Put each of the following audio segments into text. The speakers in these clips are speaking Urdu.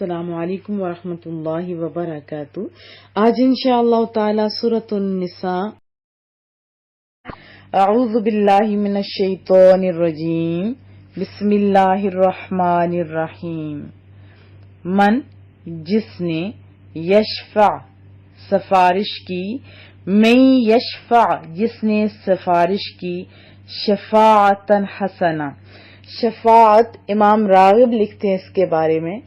السلام علیکم ورحمۃ اللہ وبرکاتہ۔ آج انشاءاللہ تعالی سورۃ النساء، اعوذ باللہ من الشیطان الرجیم، بسم اللہ الرحمن الرحیم۔ من جس نے، یشفع سفارش کی، من یشفع جس نے سفارش کی، شفاعتن حسنہ۔ شفاعت امام راغب لکھتے ہیں اس کے بارے میں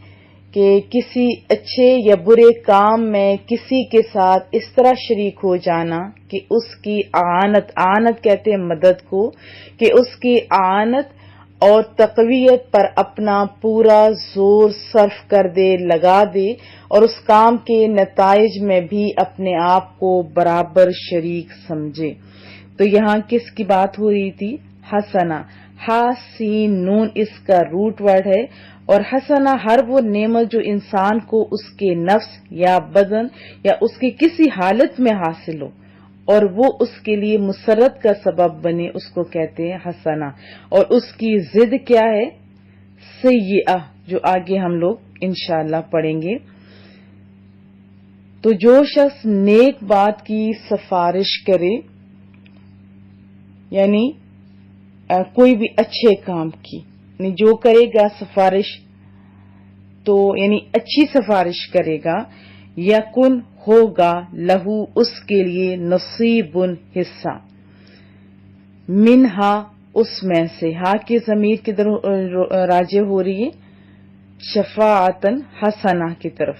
کہ کسی اچھے یا برے کام میں کسی کے ساتھ اس طرح شریک ہو جانا کہ اس کی اعانت کہتے ہیں مدد کو، کہ اس کی اعانت اور تقویت پر اپنا پورا زور صرف کر دے، لگا دے، اور اس کام کے نتائج میں بھی اپنے آپ کو برابر شریک سمجھے۔ تو یہاں کس کی بات ہو رہی تھی؟ حسنہ۔ ہا سین نون اس کا روٹ ورڈ ہے، اور حسنہ ہر وہ نعمت جو انسان کو اس کے نفس یا بدن یا اس کی کسی حالت میں حاصل ہو اور وہ اس کے لیے مسرت کا سبب بنے، اس کو کہتے ہیں حسنہ۔ اور اس کی ضد کیا ہے؟ سیئہ، جو آگے ہم لوگ انشاءاللہ پڑھیں گے۔ تو جو شخص نیک بات کی سفارش کرے، یعنی کوئی بھی اچھے کام کی، یعنی جو کرے گا سفارش تو یعنی اچھی سفارش کرے گا، یکن ہوگا لہو اس کے لیے نصیب حصہ، منہا اس میں سے، ہا کی ضمیر کی طرف راجع ہو رہی ہے شفاعتن حسنہ کی طرف۔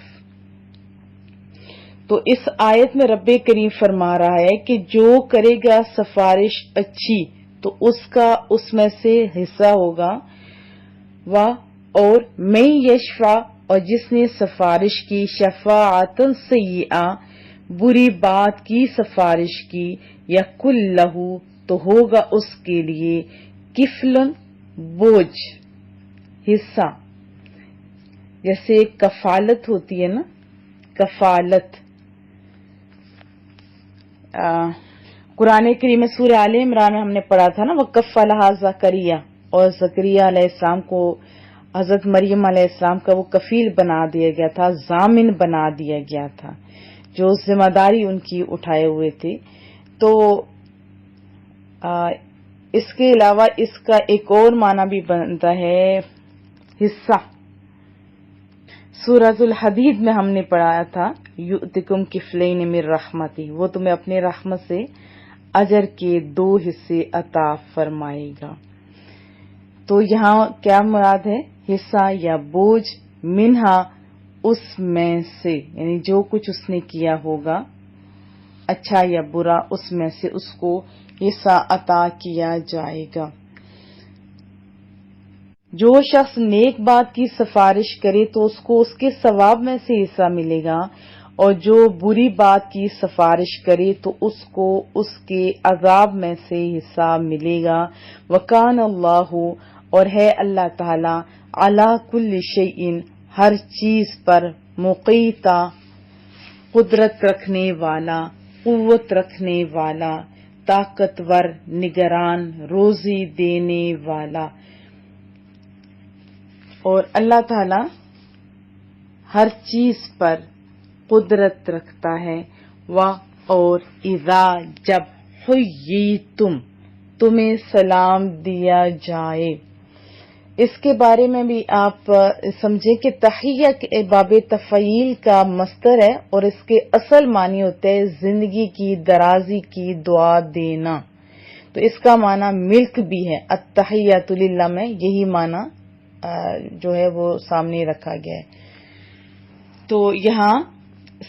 تو اس آیت میں رب کریم فرما رہا ہے کہ جو کرے گا سفارش اچھی تو اس کا اس میں سے حصہ ہوگا، اور میں یشفع اور جس نے سفارش کی، شفاعتن سیئہ بری بات کی سفارش کی، یکن لہو تو ہوگا اس کے لیے کفلن بوجھ، حصہ۔ جیسے کفالت ہوتی ہے نا، کفالت۔ قرآن کریم میں سورہ آل عمران میں ہم نے پڑھا تھا نا، وَكَفَّلَهَا زَكَرِيَّا، اور زکریا علیہ السلام کو حضرت مریم علیہ السلام کا وہ کفیل بنا دیا گیا تھا، ضامن بنا دیا گیا تھا، جو ذمہ داری ان کی اٹھائے ہوئے تھے۔ تو اس کے علاوہ اس کا ایک اور معنی بھی بنتا ہے حصہ۔ سورۃ الحدید میں ہم نے پڑھایا تھا یؤتکم کفلین من رحمتہ، وہ تمہیں اپنے رحمت سے اجر کے 2 حصے عطا فرمائے گا۔ تو یہاں کیا مراد ہے؟ حصہ یا بوجھ، منہا اس میں سے، یعنی جو کچھ اس نے کیا ہوگا اچھا یا برا، اس میں سے اس کو حصہ عطا کیا جائے گا۔ جو شخص نیک بات کی سفارش کرے تو اس کو اس کے ثواب میں سے حصہ ملے گا، اور جو بری بات کی سفارش کرے تو اس کو اس کے عذاب میں سے حصہ ملے گا۔ وَكَانَ اللَّهُ اور ہے اللہ تعالی، عَلَى كُلِّ شَيْءٍ ہر چیز پر، مقیتا قدرت رکھنے والا، قوت رکھنے والا، طاقتور، نگران، روزی دینے والا۔ اور اللہ تعالی ہر چیز پر قدرت رکھتا ہے۔ اور اذا جب حییتم تمہیں سلام دیا جائے، اس کے بارے میں بھی آپ سمجھیں کہ تحیہ باب تفعیل کا مصدر ہے، اور اس کے اصل معنی ہوتے ہیں زندگی کی درازی کی دعا دینا۔ تو اس کا معنی ملک بھی ہے، التحیۃ للہ میں یہی معنی جو ہے وہ سامنے رکھا گیا ہے۔ تو یہاں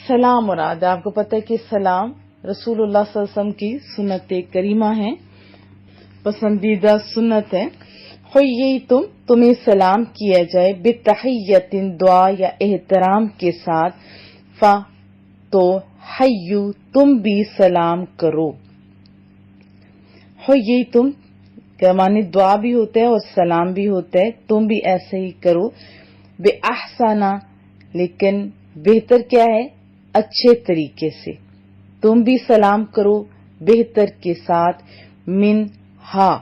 سلام مراد ہے۔ آپ کو پتہ ہے کہ سلام رسول اللہ صلی اللہ علیہ وسلم کی سنت کریمہ ہے، پسندیدہ سنت ہے۔ حییتم تمہیں سلام کیا جائے، بتحیۃ دعا یا احترام کے ساتھ، تو حیو تم بھی سلام کرو۔ حییتم کا معنی دعا بھی ہوتا ہے اور سلام بھی ہوتا ہے، تم بھی ایسے ہی کرو۔ بے احسانہ لیکن بہتر کیا ہے؟ اچھے طریقے سے۔ تم بھی سلام کرو بہتر کے ساتھ، من ہا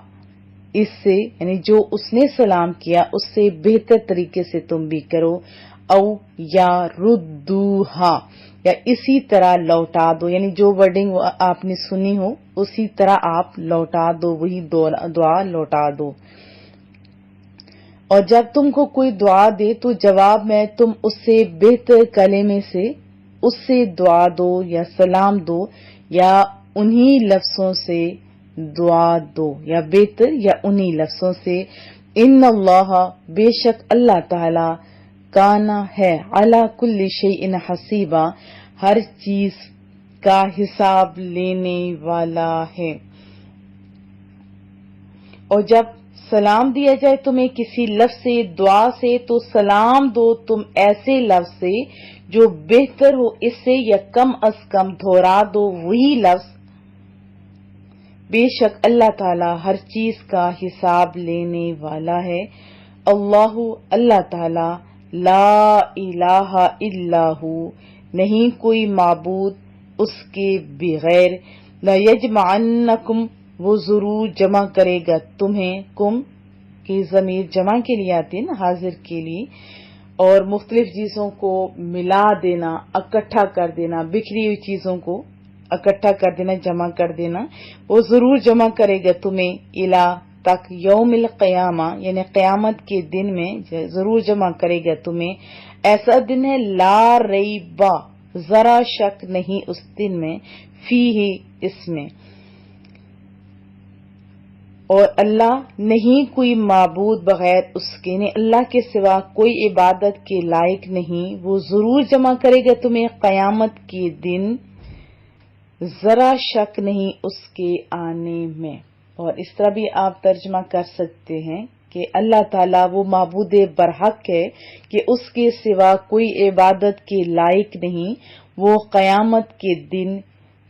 اس سے، یعنی جو اس نے سلام کیا اس سے بہتر طریقے سے تم بھی کرو۔ او یا ردوہا یا اسی طرح لوٹا دو، یعنی جو ورڈنگ آپ نے سنی ہو اسی طرح آپ لوٹا دو، وہی دعا لوٹا دو۔ اور جب تم کو کوئی دعا دے تو جواب میں تم اس سے بہتر کلمے سے اس سے دعا دو یا سلام دو، یا انہی لفظوں سے دعا دو، یا بہتر یا انہی لفظوں سے۔ ان اللہ بے شک اللہ تعالی کانا ہے علی کل شیء حسیبا ہر چیز کا حساب لینے والا ہے۔ اور جب سلام دیا جائے تمہیں کسی لفظ سے دعا سے تو سلام دو تم ایسے لفظ سے جو بہتر ہو اس سے، یا کم از کم دہرا دو وہی لفظ۔ بے شک اللہ تعالی ہر چیز کا حساب لینے والا ہے۔ اللہ تعالی لا الہ الا ہو نہیں کوئی معبود اس کے بغیر، لا یجمعنکم وہ ضرور جمع کرے گا تمہیں، کم کی ضمیر جمع کے لیے آتی ہے نا، حاضر کے لیے، اور مختلف چیزوں کو ملا دینا، اکٹھا کر دینا، بکھری ہوئی چیزوں کو اکٹھا کر دینا، جمع کر دینا، وہ ضرور جمع کرے گا تمہیں الا تک یوم القیامہ یعنی قیامت کے دن میں ضرور جمع کرے گا تمہیں۔ ایسا دن ہے لا ریبا ذرا شک نہیں اس دن میں، فیہ اس میں، اور اللہ نہیں کوئی معبود بغیر اس کے، نے اللہ کے سوا کوئی عبادت کے لائق نہیں، وہ ضرور جمع کرے گا تمہیں قیامت کے دن، ذرا شک نہیں اس کے آنے میں۔ اور اس طرح بھی آپ ترجمہ کر سکتے ہیں کہ اللہ تعالیٰ وہ معبود برحق ہے کہ اس کے سوا کوئی عبادت کے لائق نہیں، وہ قیامت کے دن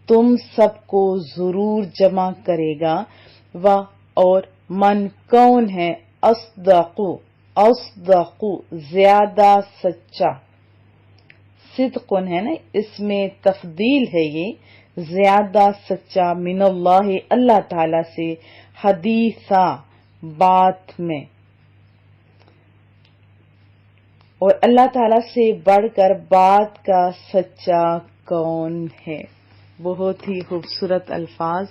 تم سب کو ضرور جمع کرے گا۔ اور من کون ہے اصدق زیادہ سچا، صدق کون ہے نا، اس میں تفضیل ہے، یہ زیادہ سچا، من اللہ اللہ تعالی سے، حدیثا بات میں، اور اللہ تعالی سے بڑھ کر بات کا سچا کون ہے۔ بہت ہی خوبصورت الفاظ۔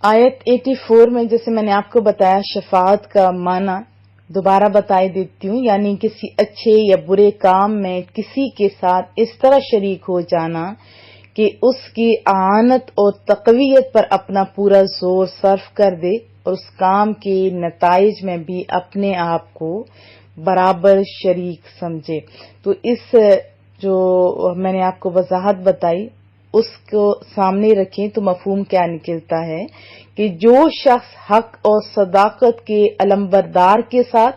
آیت 84 میں جیسے میں نے آپ کو بتایا شفاعت کا معنی دوبارہ بتائی دیتی ہوں، یعنی کسی اچھے یا برے کام میں کسی کے ساتھ اس طرح شریک ہو جانا کہ اس کی اعانت اور تقویت پر اپنا پورا زور صرف کر دے اور اس کام کے نتائج میں بھی اپنے آپ کو برابر شریک سمجھے۔ تو اس جو میں نے آپ کو وضاحت بتائی اس کو سامنے رکھیں تو مفہوم کیا نکلتا ہے کہ جو شخص حق اور صداقت کے علمبردار کے ساتھ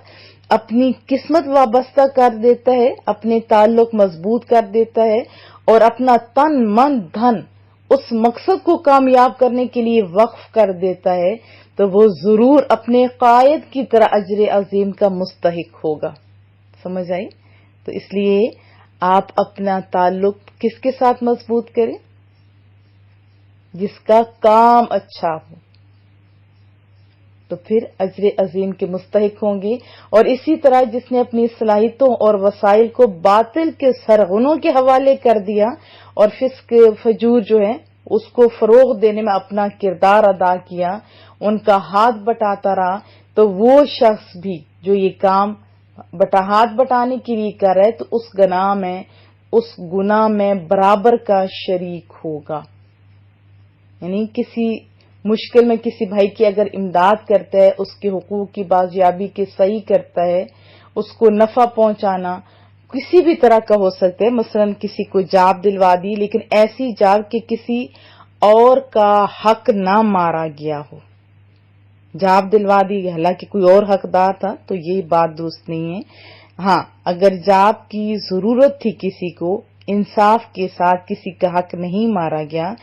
اپنی قسمت وابستہ کر دیتا ہے، اپنے تعلق مضبوط کر دیتا ہے اور اپنا تن من دھن اس مقصد کو کامیاب کرنے کے لیے وقف کر دیتا ہے تو وہ ضرور اپنے قائد کی طرح اجر عظیم کا مستحق ہوگا۔ سمجھ آئی؟ تو اس لیے آپ اپنا تعلق کس کے ساتھ مضبوط کریں؟ جس کا کام اچھا ہو، تو پھر اجر عظیم کے مستحق ہوں گے۔ اور اسی طرح جس نے اپنی صلاحیتوں اور وسائل کو باطل کے سرغنوں کے حوالے کر دیا اور فسق فجور جو ہے اس کو فروغ دینے میں اپنا کردار ادا کیا، ان کا ہاتھ بٹاتا رہا، تو وہ شخص بھی جو یہ کام ہاتھ بٹانے کے لیے کر رہا ہے تو اس گناہ میں برابر کا شریک ہوگا۔ یعنی کسی مشکل میں کسی بھائی کی اگر امداد کرتا ہے، اس کے حقوق کی بازیابی کے صحیح کرتا ہے، اس کو نفع پہنچانا کسی بھی طرح کا ہو سکتا ہے، مثلا کسی کو جاب دلوا دی لیکن ایسی جاب کہ کسی اور کا حق نہ مارا گیا ہو، جاب دلوا دی حالانکہ کوئی اور حقدار تھا، تو یہ بات درست نہیں ہے۔ ہاں اگر جاب کی ضرورت تھی کسی کو، انصاف کے ساتھ کسی کا حق نہیں مارا گیا،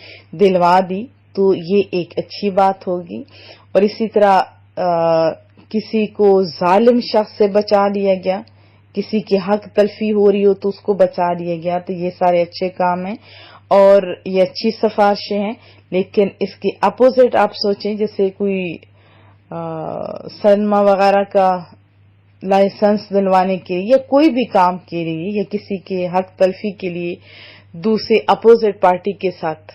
دلوا دی، تو یہ ایک اچھی بات ہوگی۔ اور اسی طرح کسی کو ظالم شخص سے بچا لیا گیا، کسی کی حق تلفی ہو رہی ہو تو اس کو بچا لیا گیا، تو یہ سارے اچھے کام ہیں اور یہ اچھی سفارشیں ہیں۔ لیکن اس کے اپوزٹ آپ سوچیں، جیسے کوئی سنما وغیرہ کا لائسنس دلوانے کے لیے یا کوئی بھی کام کے لیے یا کسی کے حق تلفی کے لیے دوسرے اپوزٹ پارٹی کے ساتھ،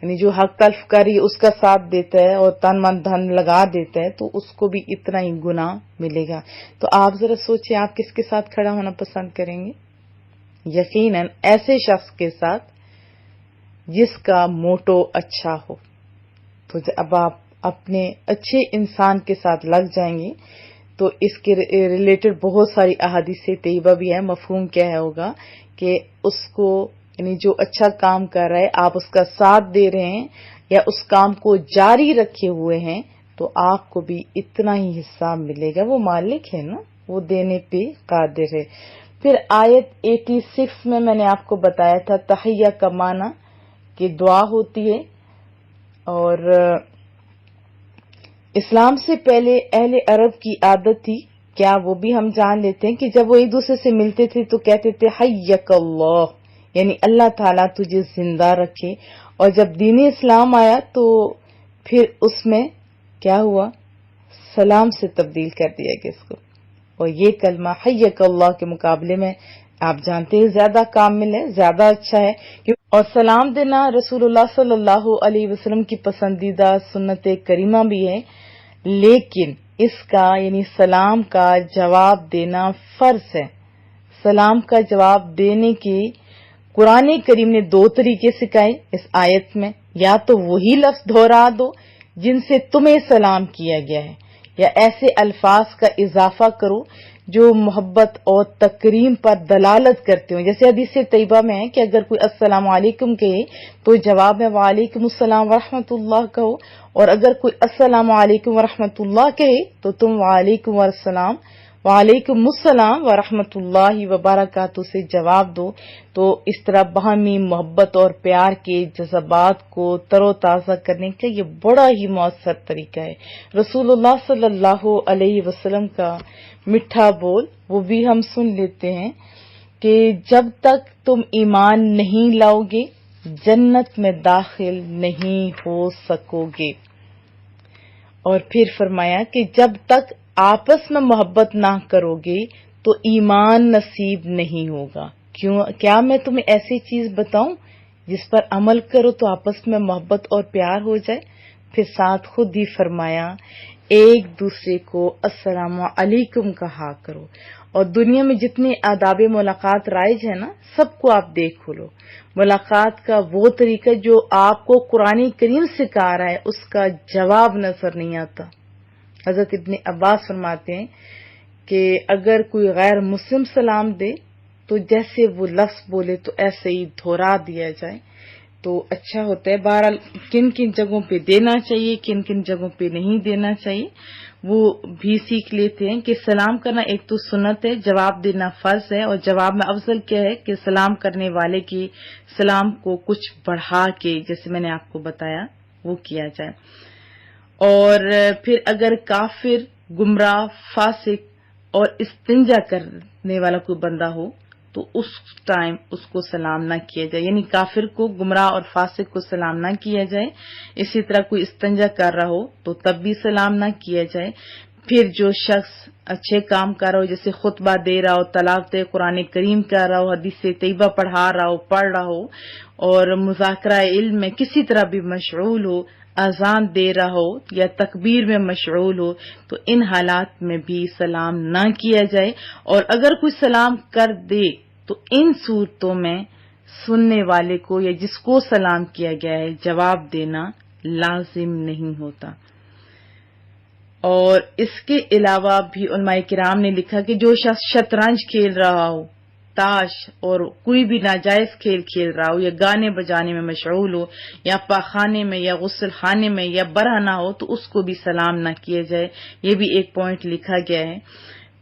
یعنی جو حق تلف کری اس کا ساتھ دیتا ہے اور تن من دھن لگا دیتا ہے، تو اس کو بھی اتنا ہی گناہ ملے گا۔ تو آپ ذرا سوچیں آپ کس کے ساتھ کھڑا ہونا پسند کریں گے؟ یقیناً ایسے شخص کے ساتھ جس کا موٹو اچھا ہو۔ تو اب آپ اپنے اچھے انسان کے ساتھ لگ جائیں گے تو اس کے ریلیٹڈ بہت ساری احادیث طیبہ بھی ہے۔ مفہوم کیا ہے ہوگا کہ اس کو، یعنی جو اچھا کام کر رہا ہے آپ اس کا ساتھ دے رہے ہیں یا اس کام کو جاری رکھے ہوئے ہیں، تو آپ کو بھی اتنا ہی حصہ ملے گا۔ وہ مالک ہے نا، وہ دینے پہ قادر ہے۔ پھر آیت 86 میں نے آپ کو بتایا تھا تحیہ کا معنی کہ دعا ہوتی ہے، اور اسلام سے پہلے اہل عرب کی عادت تھی، کیا وہ بھی ہم جان لیتے ہیں کہ جب وہ ایک دوسرے سے ملتے تھے تو کہتے تھے حیک اللہ، یعنی اللہ تعالیٰ تجھے زندہ رکھے۔ اور جب دین اسلام آیا تو پھر اس میں کیا ہوا، سلام سے تبدیل کر دیا گیا اس کو، اور یہ کلمہ حیک اللہ کے مقابلے میں آپ جانتے ہیں زیادہ کامل ہے، زیادہ اچھا ہے۔ اور سلام دینا رسول اللہ صلی اللہ علیہ وسلم کی پسندیدہ سنت کریمہ بھی ہے، لیکن اس کا یعنی سلام کا جواب دینا فرض ہے۔ سلام کا جواب دینے کے قرآن کریم نے 2 طریقے سکھائے اس آیت میں، یا تو وہی لفظ دہرا دو جن سے تمہیں سلام کیا گیا ہے، یا ایسے الفاظ کا اضافہ کرو جو محبت اور تکریم پر دلالت کرتے ہوں۔ جیسے حدیث طیبہ میں ہے کہ اگر کوئی السلام علیکم کہے تو جواب میں وعلیکم السلام ورحمۃ اللہ کہو، اور اگر کوئی السلام علیکم ورحمۃ اللہ کہے تو تم وعلیکم السلام ورحمۃ اللہ وبرکاتہ سے جواب دو۔ تو اس طرح باہمی محبت اور پیار کے جذبات کو تر و تازہ کرنے کا یہ بڑا ہی مؤثر طریقہ ہے۔ رسول اللہ صلی اللہ علیہ وسلم کا میٹھا بول وہ بھی ہم سن لیتے ہیں کہ جب تک تم ایمان نہیں لاؤ گے جنت میں داخل نہیں ہو سکو گے، اور پھر فرمایا کہ جب تک آپس میں محبت نہ کرو گے تو ایمان نصیب نہیں ہوگا۔ کیا میں تمہیں ایسی چیز بتاؤں جس پر عمل کرو تو آپس میں محبت اور پیار ہو جائے؟ پھر ساتھ خود ہی فرمایا ایک دوسرے کو السلام علیکم کہا کرو۔ اور دنیا میں جتنے آداب ملاقات رائج ہے نا، سب کو آپ دیکھ لو۔ ملاقات کا وہ طریقہ جو آپ کو قرآن کریم سکھا رہا ہے اس کا جواب نظر نہیں آتا۔ حضرت ابن عباس فرماتے ہیں کہ اگر کوئی غیر مسلم سلام دے تو جیسے وہ لفظ بولے تو ایسے ہی دہرا دیا جائے تو اچھا ہوتا ہے۔ بہرحال کن کن جگہوں پہ دینا چاہیے، کن کن جگہوں پہ نہیں دینا چاہیے وہ بھی سیکھ لیتے ہیں کہ سلام کرنا ایک تو سنت ہے، جواب دینا فرض ہے، اور جواب میں افضل کیا ہے کہ سلام کرنے والے کی سلام کو کچھ بڑھا کے جیسے میں نے آپ کو بتایا وہ کیا جائے۔ اور پھر اگر کافر، گمراہ، فاسق اور استنجا کرنے والا کوئی بندہ ہو تو اس ٹائم اس کو سلام نہ کیا جائے، یعنی کافر کو، گمراہ اور فاسق کو سلام نہ کیا جائے۔ اسی طرح کوئی استنجا کر رہا ہو تو تب بھی سلام نہ کیا جائے۔ پھر جو شخص اچھے کام کر رہا ہو، جیسے خطبہ دے رہا ہو، تلاوت قرآن کریم کر رہا ہو، حدیث طیبہ پڑھا رہا ہو، پڑھ رہا ہو، اور مذاکرہ علم میں کسی طرح بھی مشغول ہو، اذان دے رہا ہو یا تکبیر میں مشغول ہو، تو ان حالات میں بھی سلام نہ کیا جائے۔ اور اگر کوئی سلام کر دے تو ان صورتوں میں سننے والے کو یا جس کو سلام کیا گیا ہے جواب دینا لازم نہیں ہوتا۔ اور اس کے علاوہ بھی علماء کرام نے لکھا کہ جو شخص شطرنج کھیل رہا ہو، تاش اور کوئی بھی ناجائز کھیل کھیل رہا ہو، یا گانے بجانے میں مشغول ہو، یا پاخانے میں یا غسل خانے میں یا برہنہ ہو تو اس کو بھی سلام نہ کیا جائے۔ یہ بھی ایک پوائنٹ لکھا گیا ہے۔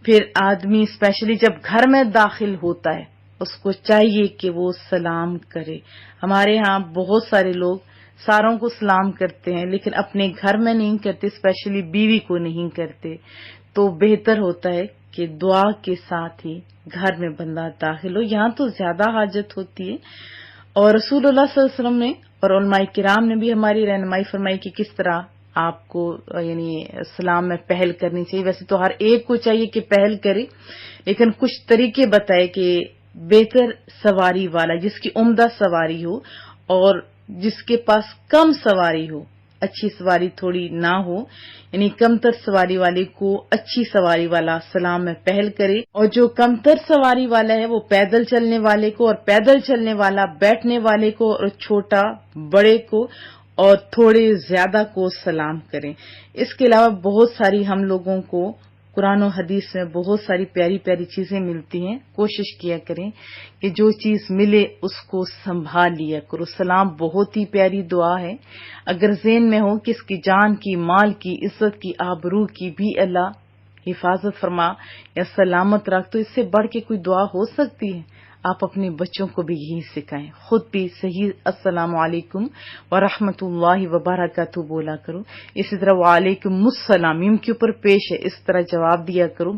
پھر آدمی اسپیشلی جب گھر میں داخل ہوتا ہے اس کو چاہیے کہ وہ سلام کرے۔ ہمارے ہاں بہت سارے لوگ ساروں کو سلام کرتے ہیں لیکن اپنے گھر میں نہیں کرتے، اسپیشلی بیوی کو نہیں کرتے۔ تو بہتر ہوتا ہے کہ دعا کے ساتھ ہی گھر میں بندہ داخل ہو، یہاں تو زیادہ حاجت ہوتی ہے۔ اور رسول اللہ صلی اللہ علیہ وسلم نے اور علماء کرام نے بھی ہماری رہنمائی فرمائی کہ کس طرح آپ کو یعنی سلام میں پہل کرنی چاہیے. ویسے تو ہر ایک کو چاہیے کہ پہل کرے، لیکن کچھ طریقے بتائے کہ بہتر سواری والا، جس کی عمدہ سواری ہو اور جس کے پاس کم سواری ہو، اچھی سواری تھوڑی نہ ہو، یعنی کمتر سواری والے کو اچھی سواری والا سلام میں پہل کرے، اور جو کمتر سواری والا ہے وہ پیدل چلنے والے کو، اور پیدل چلنے والا بیٹھنے والے کو، اور چھوٹا بڑے کو اور تھوڑے زیادہ کو سلام کریں. اس کے علاوہ بہت ساری ہم لوگوں کو قرآن و حدیث میں بہت ساری پیاری پیاری چیزیں ملتی ہیں. کوشش کیا کریں کہ جو چیز ملے اس کو سنبھال لیا کرو. سلام بہت ہی پیاری دعا ہے. اگر ذہن میں ہو کہ اس کی جان کی، مال کی، عزت کی، آبرو کی بھی اللہ حفاظت فرما یا سلامت رکھ، تو اس سے بڑھ کے کوئی دعا ہو سکتی ہے؟ آپ اپنے بچوں کو بھی یہی سکھائیں، خود بھی صحیح السلام علیکم ورحمۃ اللہ وبرکاتہ بولا کرو. اسی طرح وعلیکم السلام یم کے اوپر پیش ہے، اس طرح جواب دیا کرو.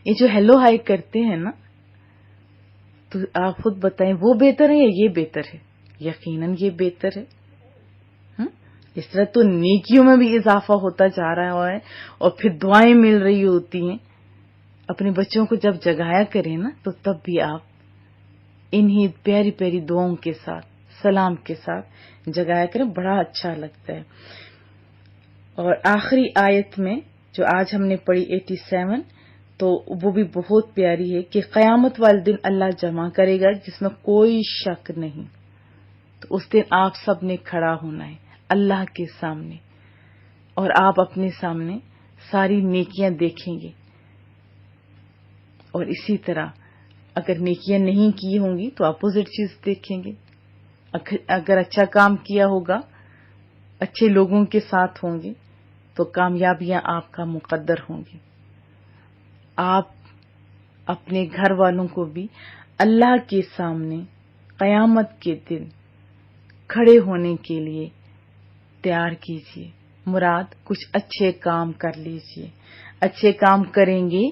یہ جو ہیلو ہائی کرتے ہیں نا، تو آپ خود بتائیں وہ بہتر ہے یا یہ بہتر ہے؟ یقیناً یہ بہتر ہے. اس طرح تو نیکیوں میں بھی اضافہ ہوتا جا رہا ہے اور پھر دعائیں مل رہی ہوتی ہیں. اپنے بچوں کو جب جگایا کریں نا، تو تب بھی آپ انہی پیاری پیاری دعاؤں کے ساتھ، سلام کے ساتھ جگایا کریں، بڑا اچھا لگتا ہے. اور آخری آیت میں جو آج ہم نے پڑھی 87، تو وہ بھی بہت پیاری ہے کہ قیامت والے دن اللہ جمع کرے گا جس میں کوئی شک نہیں. تو اس دن آپ سب نے کھڑا ہونا ہے اللہ کے سامنے، اور آپ اپنے سامنے ساری نیکیاں دیکھیں گے. اور اسی طرح اگر نیکیاں نہیں کی ہوں گی تو اپوزٹ چیز دیکھیں گے. اگر اچھا کام کیا ہوگا، اچھے لوگوں کے ساتھ ہوں گے، تو کامیابیاں آپ کا مقدر ہوں گی. آپ اپنے گھر والوں کو بھی اللہ کے سامنے قیامت کے دن کھڑے ہونے کے لیے تیار کیجیے. مراد کچھ اچھے کام کر لیجیے. اچھے کام کریں گے،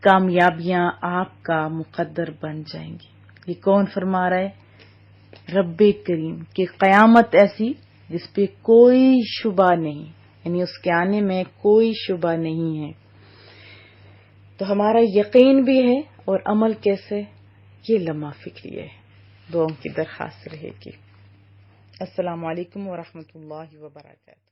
کامیابیاں آپ کا مقدر بن جائیں گی. یہ کون فرما رہا ہے؟ رب کریم، کہ قیامت ایسی جس پہ کوئی شبہ نہیں، یعنی اس کے آنے میں کوئی شبہ نہیں ہے. تو ہمارا یقین بھی ہے، اور عمل کیسے، یہ لمحہ فکریہ ہے. دعاؤں کی درخواست رہے گی. السلام علیکم ورحمۃ اللہ وبرکاتہ.